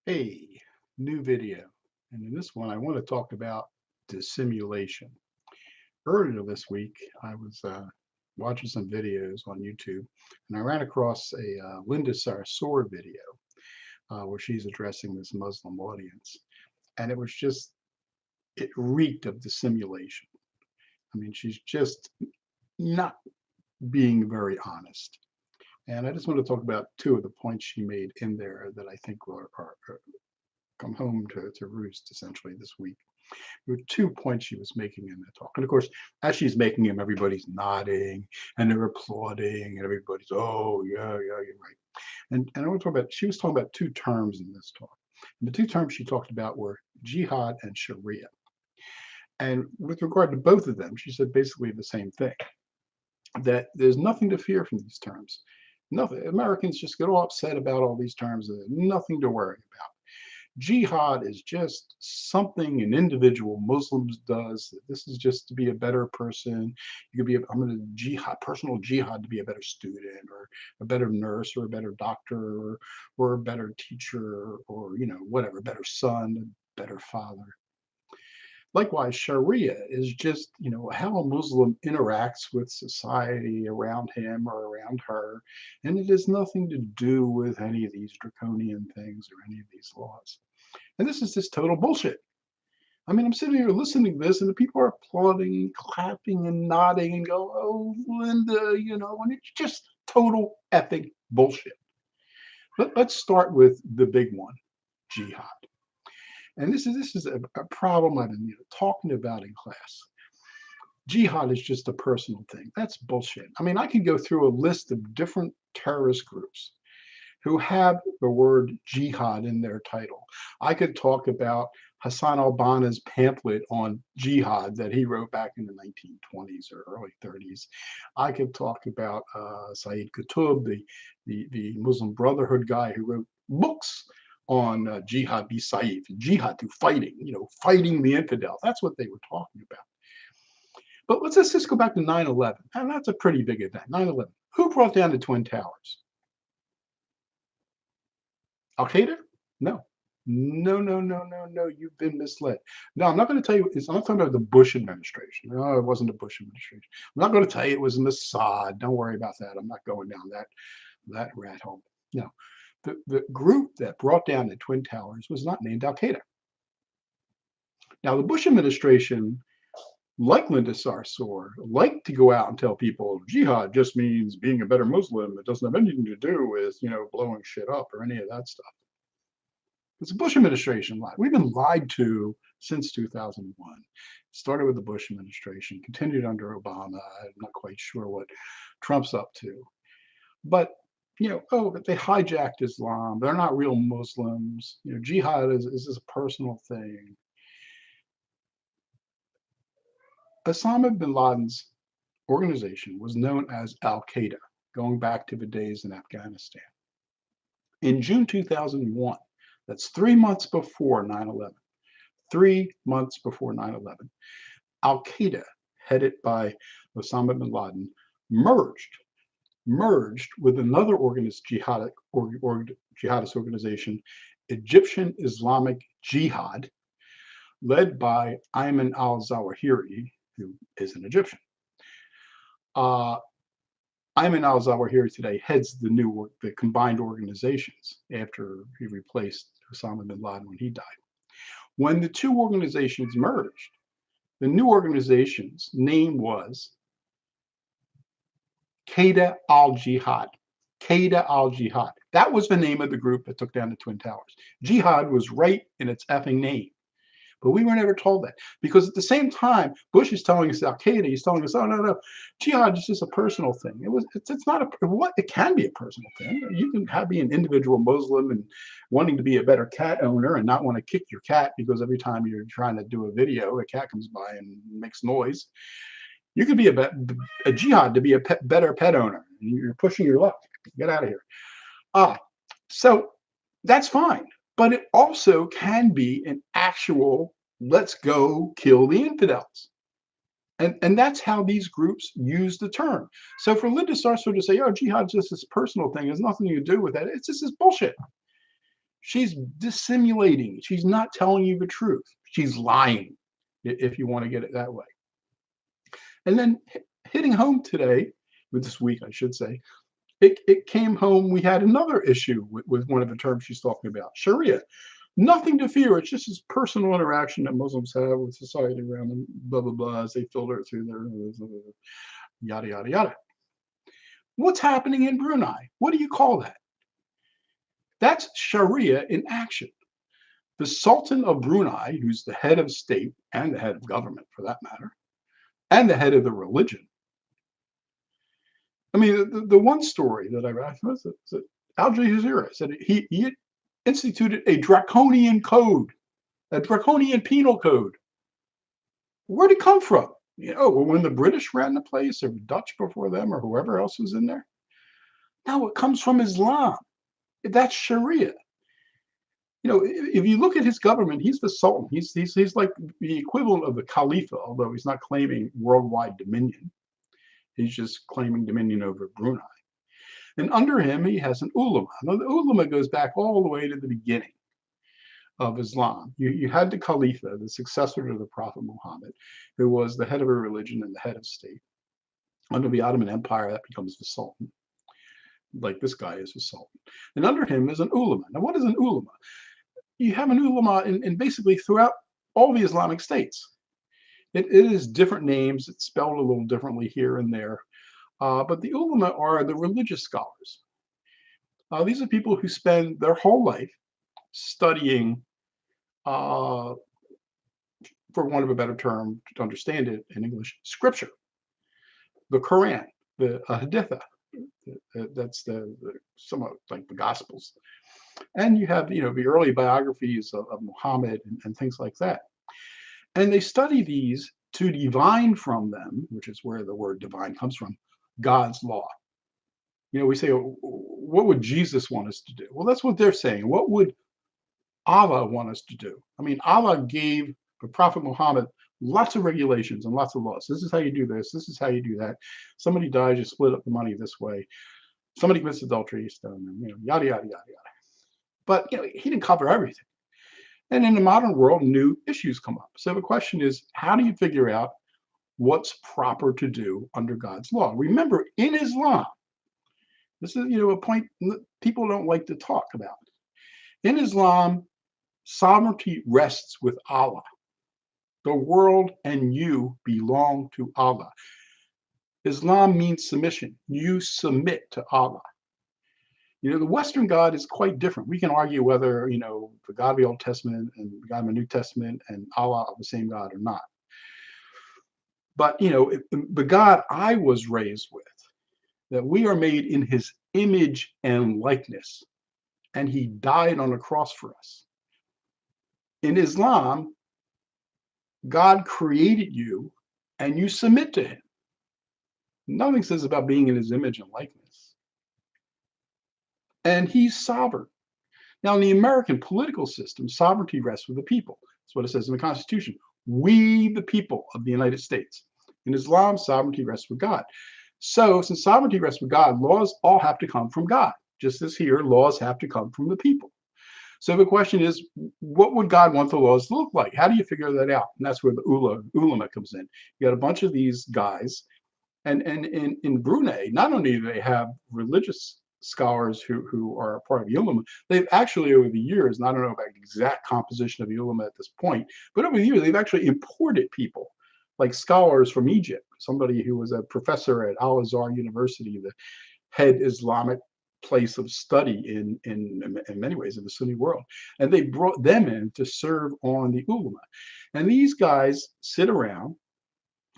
Hey, new video. And in this one, I want to talk about dissimulation. Earlier this week, I was watching some videos on YouTube, and I ran across a Linda Sarsour video where she's addressing this Muslim audience. And it was just, it reeked of dissimulation. I mean, she's just not being very honest. And I just want to talk about two of the points she made in there that I think are come home to roost essentially this week. There were 2 points she was making in the talk. And of course, as she's making them, everybody's nodding and they're applauding and everybody's, oh, yeah, yeah, you're right. And I want to talk about, she was talking about 2 terms in this talk. And the 2 terms she talked about were jihad and Sharia. And with regard to both of them, she said basically the same thing, that there's nothing to fear from these terms. Nothing. Americans just get all upset about all these terms. There's nothing to worry about. Jihad is just something an individual Muslim does. This is just to be a better person. You could be, I'm going to jihad, personal jihad to be a better student or a better nurse or a better doctor or a better teacher or, whatever, a better son, a better father. Likewise, Sharia is just, how a Muslim interacts with society around him or around her. And it has nothing to do with any of these draconian things or any of these laws. And this is just total bullshit. I mean, I'm sitting here listening to this, and the people are applauding and clapping and nodding and go, "Oh, Linda," and it's just total epic bullshit. But let's start with the big one, jihad. And this is a problem I've been talking about in class. Jihad is just a personal thing. That's bullshit. I mean, I could go through a list of different terrorist groups who have the word jihad in their title. I could talk about Hassan al-Banna's pamphlet on jihad that he wrote back in the 1920s or early 30s. I could talk about Sayyid Qutb, the Muslim Brotherhood guy who wrote books on jihad bi saif, jihad through fighting, fighting the infidel. That's what they were talking about. But let's just go back to 9/11, and that's a pretty big event. 9/11. Who brought down the Twin Towers? Al Qaeda? No. No, no, no, no, no. You've been misled. No, I'm not going to tell you. I'm not talking about the Bush administration. No, it wasn't the Bush administration. I'm not going to tell you it was Mossad. Don't worry about that. I'm not going down that rat hole. No, the group that brought down the Twin Towers was not named Al Qaeda. Now, the Bush administration, like Linda Sarsour, liked to go out and tell people jihad just means being a better Muslim. It doesn't have anything to do with blowing shit up or any of that stuff. It's the Bush administration lie. We've been lied to since 2001. Started with the Bush administration, continued under Obama. I'm not quite sure what Trump's up to. But, they hijacked Islam. They're not real Muslims. Jihad is this a personal thing. Osama bin Laden's organization was known as Al Qaeda, going back to the days in Afghanistan. In June 2001, that's 3 months before 9/11. 3 months before 9/11, Al Qaeda, headed by Osama bin Laden, merged with another jihadist organization, Egyptian Islamic Jihad, led by Ayman al-Zawahiri, who is an Egyptian. Ayman al-Zawahiri today heads the combined organizations after he replaced Osama bin Laden when he died. When the two organizations merged, the new organization's name was Qaeda al-Jihad. Qaeda al-Jihad. That was the name of the group that took down the Twin Towers. Jihad was right in its effing name. But we were never told that, because at the same time, Bush is telling us Al Qaeda. He's telling us, oh no, jihad is just a personal thing. It's not it can be a personal thing. You can be an individual Muslim and wanting to be a better cat owner and not want to kick your cat because every time you're trying to do a video, a cat comes by and makes noise. You could be a jihad to be a better pet owner. You're pushing your luck. Get out of here. So that's fine. But it also can be an actual, let's go kill the infidels. And that's how these groups use the term. So for Linda Sarsour to say, oh, jihad is just this personal thing, has nothing to do with that. It's just this bullshit. She's dissimulating. She's not telling you the truth. She's lying, if you want to get it that way. And then hitting home today, with this week, I should say, it came home. We had another issue with one of the terms she's talking about, Sharia. Nothing to fear. It's just this personal interaction that Muslims have with society around them, blah, blah, blah, as they filter it through their yada, yada, yada. What's happening in Brunei? What do you call that? That's Sharia in action. The Sultan of Brunei, who's the head of state and the head of government for that matter, and the head of the religion. I mean, the one story that I read was that Al Jazeera said he instituted a draconian code, a draconian penal code. Where'd it come from? Well, when the British ran the place, or Dutch before them, or whoever else was in there. No, it comes from Islam. That's Sharia. If you look at his government, he's the Sultan. He's like the equivalent of the Khalifa, although he's not claiming worldwide dominion. He's just claiming dominion over Brunei. And under him, he has an ulama. Now, the ulama goes back all the way to the beginning of Islam. You had the Khalifa, the successor to the Prophet Muhammad, who was the head of a religion and the head of state. Under the Ottoman Empire, that becomes the Sultan, like this guy is a Sultan. And under him is an ulama. Now, what is an ulama? You have an ulama in basically throughout all the Islamic states. It is different names. It's spelled a little differently here and there. But the ulama are the religious scholars. These are people who spend their whole life studying, for want of a better term, to understand it in English, scripture, the Quran, the Haditha. That's somewhat like the Gospels. And you have, the early biographies of Muhammad and things like that. And they study these to divine from them, which is where the word divine comes from, God's law. We say, what would Jesus want us to do? Well, that's what they're saying. What would Allah want us to do? I mean, Allah gave the Prophet Muhammad lots of regulations and lots of laws. This is how you do this. This is how you do that. Somebody dies, you split up the money this way. Somebody commits adultery, you stone them, yada, yada, yada, yada. But, he didn't cover everything. And in the modern world, new issues come up. So the question is, how do you figure out what's proper to do under God's law? Remember, in Islam, this is, a point people don't like to talk about. In Islam, sovereignty rests with Allah. The world and you belong to Allah. Islam means submission. You submit to Allah. The Western God is quite different. We can argue whether, the God of the Old Testament and the God of the New Testament and Allah are the same God or not. But, the God I was raised with, that we are made in his image and likeness, and he died on the cross for us. In Islam, God created you and you submit to him. Nothing says about being in his image and likeness. And he's sovereign. Now, in the American political system, sovereignty rests with the people. That's what it says in the Constitution. We, the people of the United States. In Islam, sovereignty rests with God. So, since sovereignty rests with God, laws all have to come from God. Just as here, laws have to come from the people. So the question is, what would God want the laws to look like? How do you figure that out? And that's where the ulama comes in. You got a bunch of these guys. And in Brunei, not only do they have religious scholars who are a part of the ulama, they've actually over the years, and I don't know about the exact composition of the ulama at this point, but over the years, they've actually imported people like scholars from Egypt, somebody who was a professor at Al-Azhar University, the head Islamic place of study in many ways in the Sunni world. And they brought them in to serve on the ulama. And these guys sit around,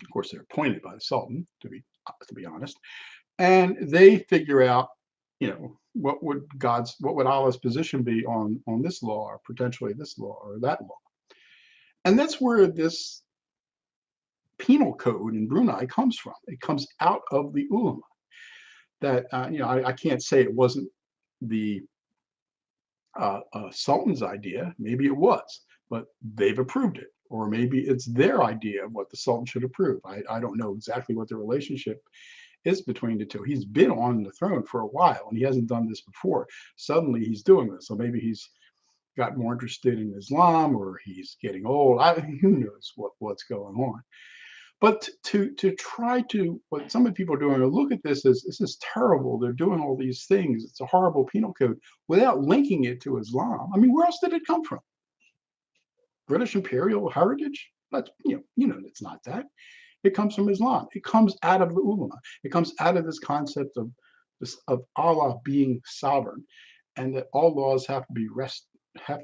of course, they're appointed by the Sultan, to be honest, and they figure out, what would Allah's position be on this law, or potentially this law or that law. And that's where this penal code in Brunei comes from. It comes out of the ulama. That I can't say it wasn't the Sultan's idea. Maybe it was, but they've approved it, or maybe it's their idea of what the Sultan should approve. I don't know exactly what the relationship is between the two. He's been on the throne for a while, and he hasn't done this before. Suddenly, he's doing this, so maybe he's got more interested in Islam or he's getting old. Who knows what's going on. But to try to what some of the people are doing, look at this as this is terrible. They're doing all these things. It's a horrible penal code without linking it to Islam. I mean, where else did it come from? British imperial heritage? That's it's not that. It comes from Islam. It comes out of the ulama. It comes out of this concept of Allah being sovereign, and that all laws have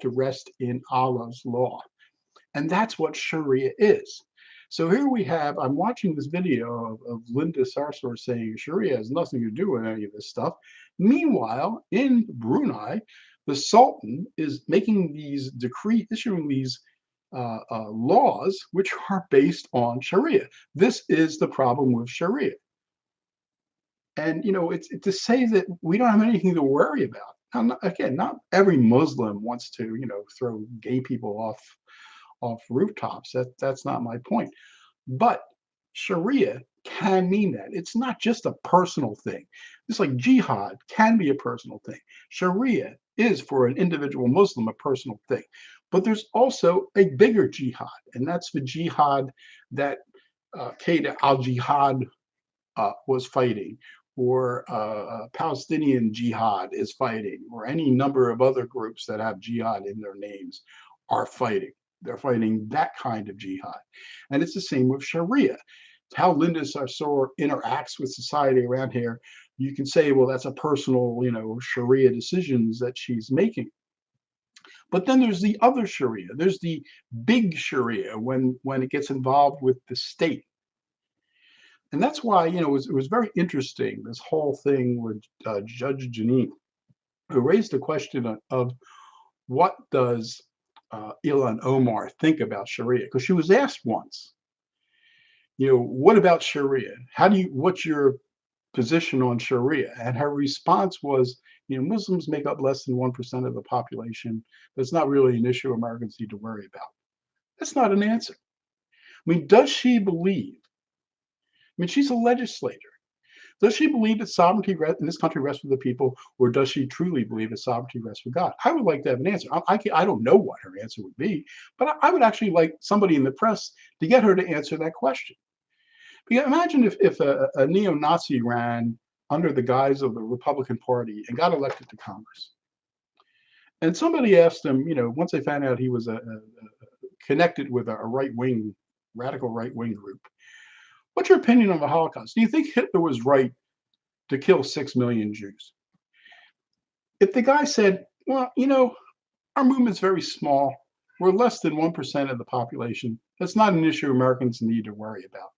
to rest in Allah's law. And that's what Sharia is. So here we have, I'm watching this video of Linda Sarsour saying Sharia has nothing to do with any of this stuff. Meanwhile, in Brunei, the Sultan is making these issuing these laws which are based on Sharia. This is the problem with Sharia. And it's to say that we don't have anything to worry about. Now, again, not every Muslim wants to, throw gay people off rooftops. That's not my point. But Sharia can mean that. It's not just a personal thing. It's like jihad can be a personal thing. Sharia is for an individual Muslim a personal thing. But there's also a bigger jihad, and that's the jihad that Qaeda al-Jihad was fighting, or Palestinian Jihad is fighting, or any number of other groups that have jihad in their names are fighting. They're fighting that kind of jihad. And it's the same with Sharia. It's how Linda Sarsour interacts with society around here. You can say, well, that's a personal, Sharia decisions that she's making. But then there's the other Sharia. There's the big Sharia when it gets involved with the state. And that's why, it was very interesting, this whole thing with Judge Janine, who raised the question of what does Ilhan Omar think about Sharia? Because she was asked once, what about Sharia? What's your position on Sharia? And her response was, Muslims make up less than 1% of the population. That's not really an issue Americans need to worry about. That's not an answer. I mean, does she believe? I mean, she's a legislator. Does she believe that sovereignty in this country rests with the people, or does she truly believe that sovereignty rests with God? I would like to have an answer. I don't know what her answer would be, but I would actually like somebody in the press to get her to answer that question. Because imagine if a neo-Nazi ran under the guise of the Republican Party and got elected to Congress. And somebody asked him, once they found out he was connected with a radical right-wing group, what's your opinion on the Holocaust? Do you think Hitler was right to kill 6 million Jews? If the guy said, well, our movement's very small, we're less than 1% of the population, that's not an issue Americans need to worry about.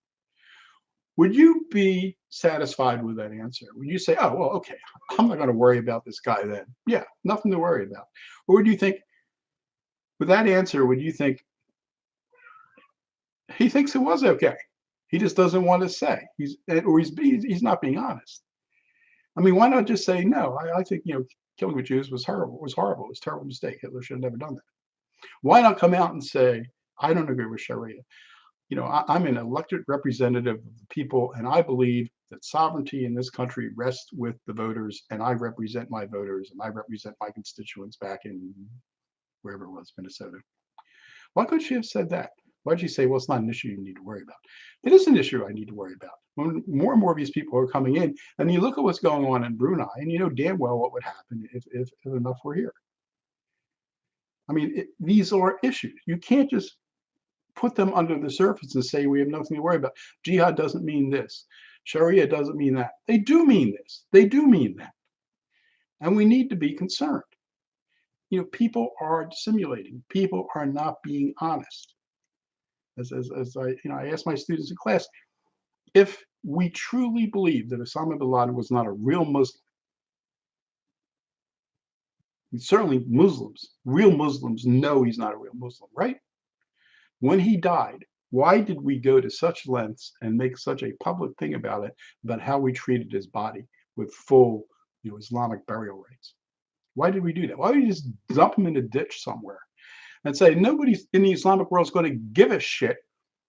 Would you be satisfied with that answer? Would you say, oh, well, okay, I'm not going to worry about this guy then? Yeah, nothing to worry about. Or would you think, with that answer, would you think he thinks it was okay? He just doesn't want to say. He's not being honest. I mean, why not just say no? I think killing the Jews was horrible. It was horrible. It was a terrible mistake. Hitler should have never done that. Why not come out and say, I don't agree with Sharia? I'm an elected representative of the people, and I believe that sovereignty in this country rests with the voters, and I represent my voters, and I represent my constituents back in wherever it was, Minnesota. Why couldn't she have said that? Why'd you say, well, it's not an issue you need to worry about? It is an issue I need to worry about. When more and more of these people are coming in, and you look at what's going on in Brunei, and you know damn well what would happen if enough were here. I mean, these are issues. You can't just put them under the surface and say we have nothing to worry about. Jihad doesn't mean this. Sharia doesn't mean that. They do mean this. They do mean that. And we need to be concerned. People are dissimulating. People are not being honest. As I ask my students in class, if we truly believe that Osama bin Laden was not a real Muslim, and certainly real Muslims know he's not a real Muslim, right? When he died, why did we go to such lengths and make such a public thing about it, about how we treated his body with full Islamic burial rites? Why did we do that? Why did we just dump him in a ditch somewhere and say nobody in the Islamic world is going to give a shit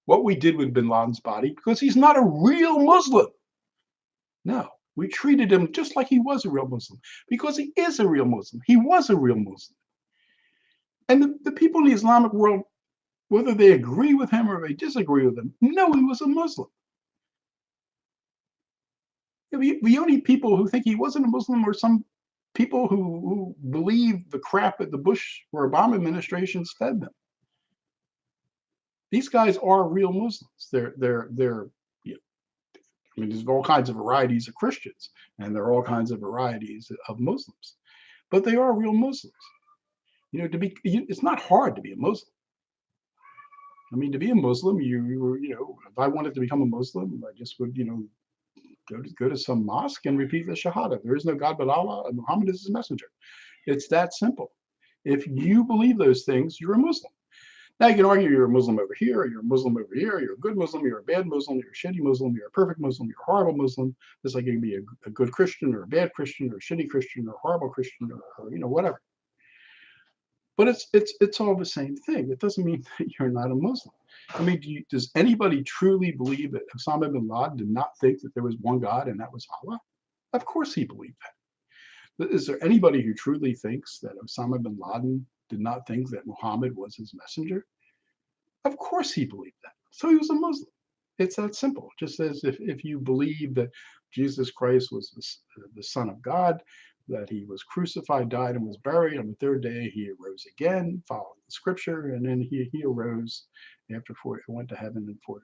what we did with bin Laden's body because he's not a real Muslim? No, we treated him just like he was a real Muslim because he is a real Muslim. He was a real Muslim. And the people in the Islamic world, whether they agree with him or they disagree with him, know he was a Muslim. The only people who think he wasn't a Muslim are some people who believe the crap that the Bush or Obama administrations fed them. These guys are real Muslims. They're you know, I mean, there's all kinds of varieties of Christians, and there are all kinds of varieties of Muslims, but they are real Muslims. It's not hard to be a Muslim. I mean, to be a Muslim, if I wanted to become a Muslim, I just would, go to some mosque and repeat the Shahada. There is no God but Allah, and Muhammad is his messenger. It's that simple. If you believe those things, you're a Muslim. Now you can argue you're a Muslim over here, or you're a Muslim over here, you're a good Muslim, you're a bad Muslim, you're a shitty Muslim, you're a perfect Muslim, you're a horrible Muslim. Just like you can be a good Christian or a bad Christian or a shitty Christian or a horrible Christian or whatever. But it's all the same thing. It doesn't mean that you're not a Muslim. I mean, does anybody truly believe that Osama bin Laden did not think that there was one God and that was Allah? Of course he believed that. Is there anybody who truly thinks that Osama bin Laden did not think that Muhammad was his messenger? Of course he believed that. So he was a Muslim. It's that simple. Just as if you believe that Jesus Christ was the Son of God, that he was crucified, died, and was buried. On the third day, he arose again, following the scripture, and then he arose after 40, went to heaven and 40,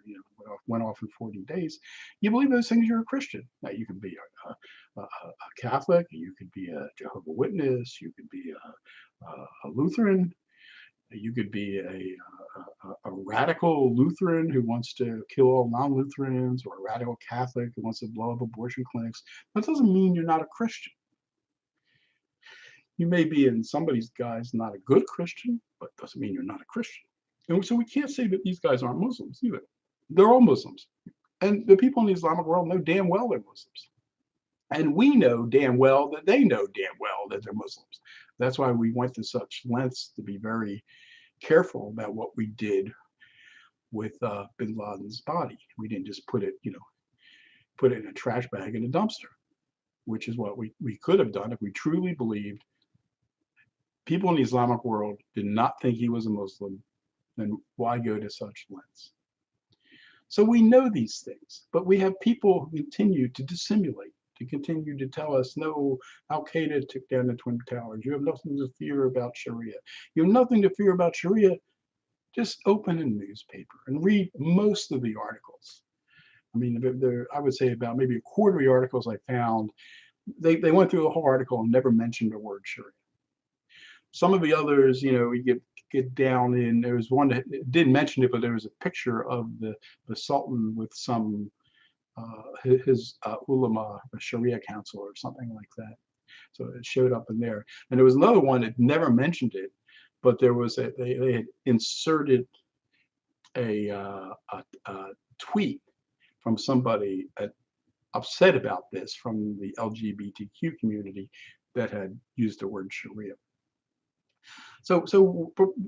went off in 40 days. You believe those things, you're a Christian. Now, you can be a Catholic, you could be a Jehovah Witness, you could be a Lutheran, you could be a radical Lutheran who wants to kill all non-Lutherans, or a radical Catholic who wants to blow up abortion clinics. That doesn't mean you're not a Christian. You may be in somebody's guise not a good Christian, but doesn't mean you're not a Christian. And so we can't say that these guys aren't Muslims either. They're all Muslims. And the people in the Islamic world know damn well they're Muslims. And we know damn well that they know damn well that they're Muslims. That's why we went to such lengths to be very careful about what we did with bin Laden's body. We didn't just put it in a trash bag in a dumpster, which is what we could have done if we truly believed people in the Islamic world did not think he was a Muslim. Then why go to such lengths? So we know these things, but we have people who continue to dissimulate, to continue to tell us, no, Al Qaeda took down the Twin Towers. You have nothing to fear about Sharia. You have nothing to fear about Sharia. Just open a newspaper and read most of the articles. I mean, I would say about maybe a quarter of the articles I found, they went through the whole article and never mentioned the word Sharia. Some of the others, we get down in. There was one that didn't mention it, but there was a picture of the Sultan with some his ulama, a Sharia council or something like that. So it showed up in there. And there was another one that never mentioned it, but there was they had inserted a tweet from somebody upset about this from the LGBTQ community that had used the word Sharia. So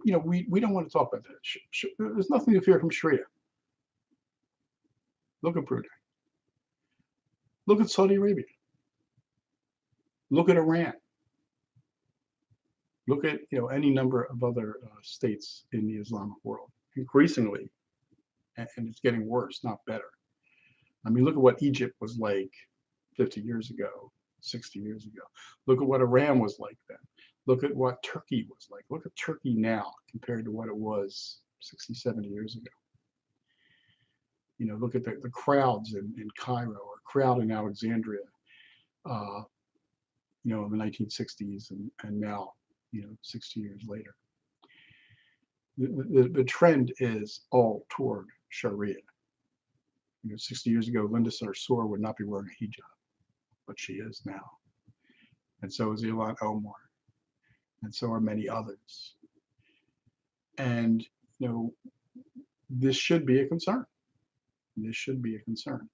we don't want to talk about that. There's nothing to fear from Sharia. Look at Brunei. Look at Saudi Arabia. Look at Iran. Look at any number of other states in the Islamic world. Increasingly, and it's getting worse, not better. I mean, look at what Egypt was like 50 years ago, 60 years ago. Look at what Iran was like then. Look at what Turkey was like. Look at Turkey now compared to what it was 60, 70 years ago. Look at the crowds in Cairo or crowd in Alexandria, in the 1960s and now, 60 years later. The trend is all toward Sharia. 60 years ago, Linda Sarsour would not be wearing a hijab, but she is now. And so is Ilhan Omar. And so are many others. And, this should be a concern. This should be a concern.